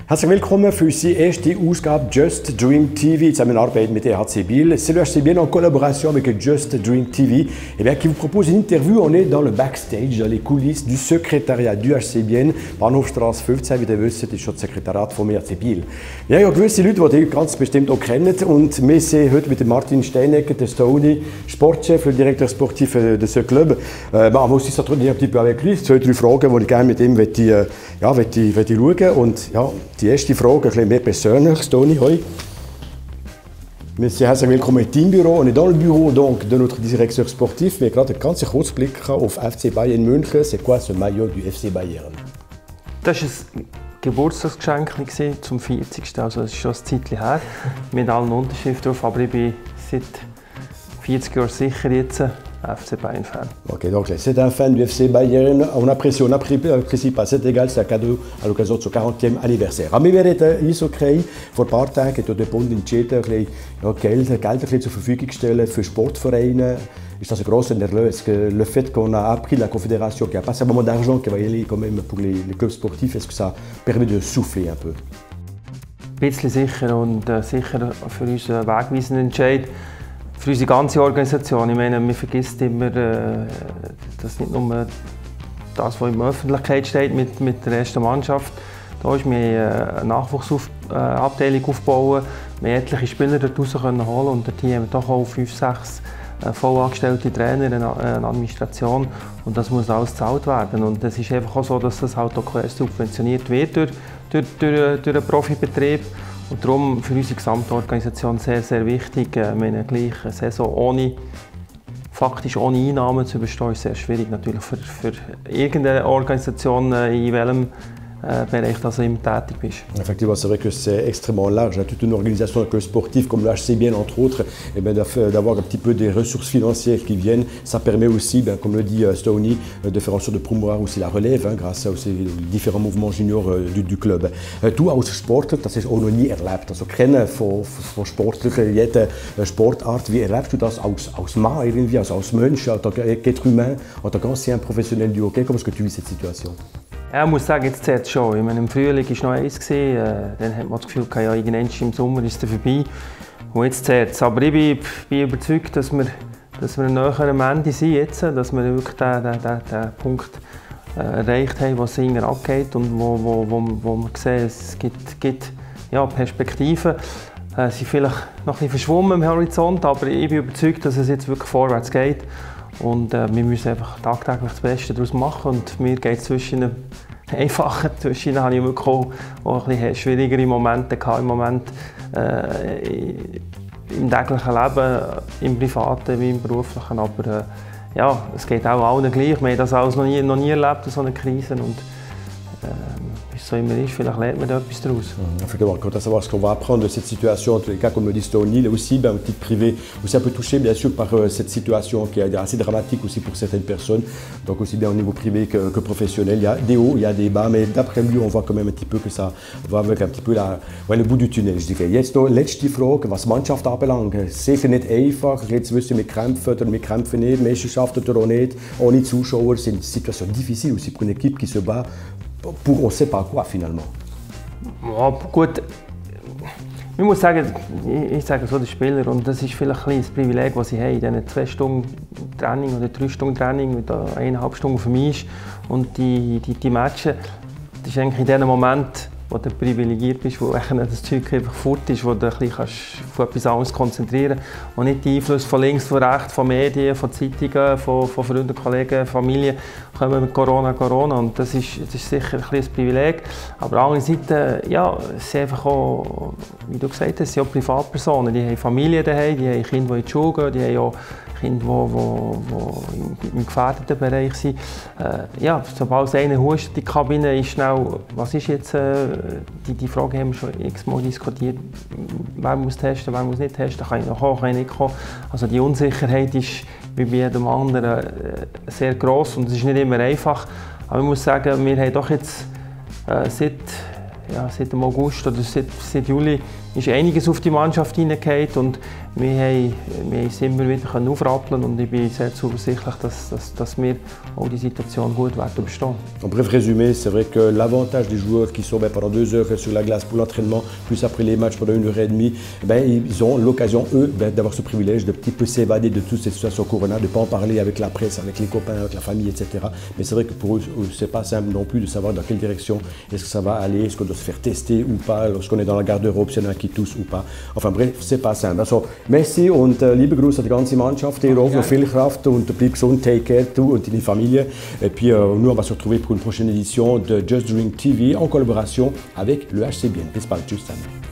Herzlich willkommen für unsere erste Ausgabe Just Drink TV in Zusammenarbeit mit EHC Biel. C'est le HC Biel en collaboration avec Just Drink TV qui vous propose une interview. On est dans le backstage, dans les coulisses du secrétariat du HC Biel. Bahnhofstrasse 15, wie ihr wisst, ist schon das Sekretariat vom EHC Biel. Ja, gewisse Leute, die ihr ganz bestimmt auch kennt. Und wir sind heute mit Martin Steinegger, der Stony, Sportchef, le directeur sportif de ce club. On va aussi s'entretenir un petit peu avec lui. 2-3 Fragen, die ich gerne mit ihm schauen. Und ja, die erste Frage, ein bisschen mehr persönlich, Stony, hoi. Monsieur, herzlich willkommen im Teambüro. On est dans le bureau donc, de notre directeur sportif, mais gerade einen ganz kurzen Blick auf FC Bayern München. C'est quoi ce maillot du FC Bayern? Das war ein Geburtstagsgeschenk zum 40. Also das ist schon ein Zeitchen her, mit allen Unterschriften drauf. Aber ich bin seit 40 Jahren sicher jetzt FC Bayern-Fan. Ok, donc c'est un fan du FC Bayern. On apprécie pas, c'est égal, c'est un cadeau à l'occasion de son 40e anniversaire. Aber wir werden uns okay, vor ein paar Tagen hat der Bund entschieden, Geld zur Verfügung stellen für Sportvereine. Ist das ein grosser Erlös? Le fait qu'on a appris de la Confédération qu'il n'y a pas seulement d'argent qui va y aller quand même pour les clubs sportifs, est-ce que ça permet de souffler un peu? Ein bisschen sicher und sicher für uns ein wegweisender Entscheid. Für unsere ganze Organisation. Ich meine, man vergisst immer, dass nicht nur das, was in der Öffentlichkeit steht mit der ersten Mannschaft da ist. Wir haben eine Nachwuchsabteilung aufgebaut, wir haben etliche Spieler dort raus holen und dort haben wir doch auch 5-6 voll angestellte Trainer, eine Administration und das muss alles gezahlt werden. Und es ist einfach auch so, dass das halt auch subventioniert wird durch den Profibetrieb. Und darum für unsere gesamte Organisation sehr, sehr wichtig. Eine gleiche Saison faktisch ohne Einnahmen zu überstehen, ist sehr schwierig natürlich für irgendeine Organisation, in welchem Bereich du immer tätig bist. Effectivement, c'est vrai que c'est extrêmement large. Toute une organisation sportive comme le HC Biel, entre autres, d'avoir un petit peu des ressources financières qui viennent, ça permet aussi, comme le dit Stony, de faire en sorte de promouvoir aussi la relève, grâce à aussi différents mouvements juniors du club. Du als Sportler, das hast du auch noch nie erlebt. Also kennen von Sportlern jede Sportart. Wie erlebst du das als Mann irgendwie, als Mensch, en tant qu'être humain, en tant qu'ancien professionnel du hockey? Comment est-ce que tu vis cette situation? Ja, ich muss sagen, jetzt zählt es schon. Ich meine, im Frühling war noch eins, dann hat man das Gefühl, ja, irgendwann im Sommer ist es vorbei. Und jetzt zählt es. Aber ich bin überzeugt, dass wir näher am Ende sind jetzt, dass wir wirklich den Punkt erreicht haben, was es abgeht und wo wir sehen, es gibt ja, Perspektiven. Sie sind vielleicht noch ein bisschen verschwommen im Horizont, aber ich bin überzeugt, dass es jetzt wirklich vorwärts geht. Und wir müssen einfach tagtäglich das Beste daraus machen. Und mir geht es zwischen einfacher, zwischen habe ich wirklich auch ein bisschen schwierigere Momente gehabt im Moment im täglichen Leben, im privaten wie im beruflichen. Aber ja, es geht auch allen gleich. Wir haben das alles noch nie erlebt, so eine Krise. Und wie es so immer ist, vielleicht lernt man da etwas daraus. Effectivement, quant à savoir ce qu'on va apprendre de cette situation, en tous les cas, comme le dit Stony, là aussi, un titre privé, aussi un peu touché bien sûr par cette situation qui est assez dramatique aussi pour certaines personnes, donc aussi bien au niveau privé que professionnel. Il y a des hauts, il y a des bas, mais d'après lui, on voit quand même un petit peu que ça va avec un petit peu le bout du Tunnel, je dirais. Jetzt noch letzte Frage, was Mannschaft anbelangt. Sicher nicht einfach, jetzt wissen wir kämpfen oder wir kämpfen nicht, Meisterschaften oder auch nicht, ohne Zuschauer, c'est une situation difficile aussi pour une équipe qui se bat pour on ne sait pas quoi finalement. Ja, gut, ich muss sagen, ich sage so den Spieler, und das ist vielleicht ein das Privileg, das sie haben, in diesen 2 Stunden Training oder 3 Stunden Training, mit 1,5 Stunden für mich und die Matches, das ist eigentlich in dem Moment, wo du privilegiert bist, wo das Zeug einfach fort ist, wo du dich auf etwas anderes konzentrieren kannst und nicht die Einflüsse von links, von rechts, von Medien, von Zeitungen, von Freunden, Kollegen, Familie kommen mit Corona. Und das ist sicher ein Privileg. Aber auf der anderen Seite, ja, es sind einfach auch, wie du gesagt hast, es sind auch Privatpersonen, die haben Familie daheim, die haben Kinder, die in die Schule gehen, die haben auch Kinder, die im gefährdeten Bereich sind. Ja, sobald einer hustet, die Kabine ist schnell, was ist jetzt, die Frage haben wir schon x-mal diskutiert, wer muss testen, wer muss nicht testen, kann ich noch kommen, kann ich nicht kommen. Also die Unsicherheit ist wie bei jedem anderen sehr gross und es ist nicht immer einfach. Aber ich muss sagen, wir haben doch jetzt seit dem August oder seit Juli ist einiges auf die Mannschaft hineingekommen und wir haben es immer wieder aufrappeln und ich bin sehr zuversichtlich, dass wir auch die Situation gut werden bestehen. En bref résumé, c'est vrai que l'avantage des joueurs qui sont pendant 2 heures sur la glace pour l'entraînement, plus après les matchs pendant 1 heure et demie, ils ont l'occasion, eux, d'avoir ce privilège de petit peu s'évader de toutes ces situations corona, de ne pas en parler avec la presse, avec les copains, avec la famille, etc. Mais c'est vrai que pour eux, c'est pas simple non plus de savoir dans quelle direction est-ce que ça va aller, est-ce qu'on doit se faire tester ou pas, lorsqu'on est dans la garde-robe, s'il y en a qui tousse ou pas. Enfin bref, c'est pas simple. Also, merci und liebe Grüße an die ganze Mannschaft, dir auch noch viel Kraft und bleib gesund, take care, du und deine Familie. Et puis nous, on va se retrouver pour une prochaine édition de Just Drink TV en collaboration avec le HCBN. Bis bald, tschüss zusammen.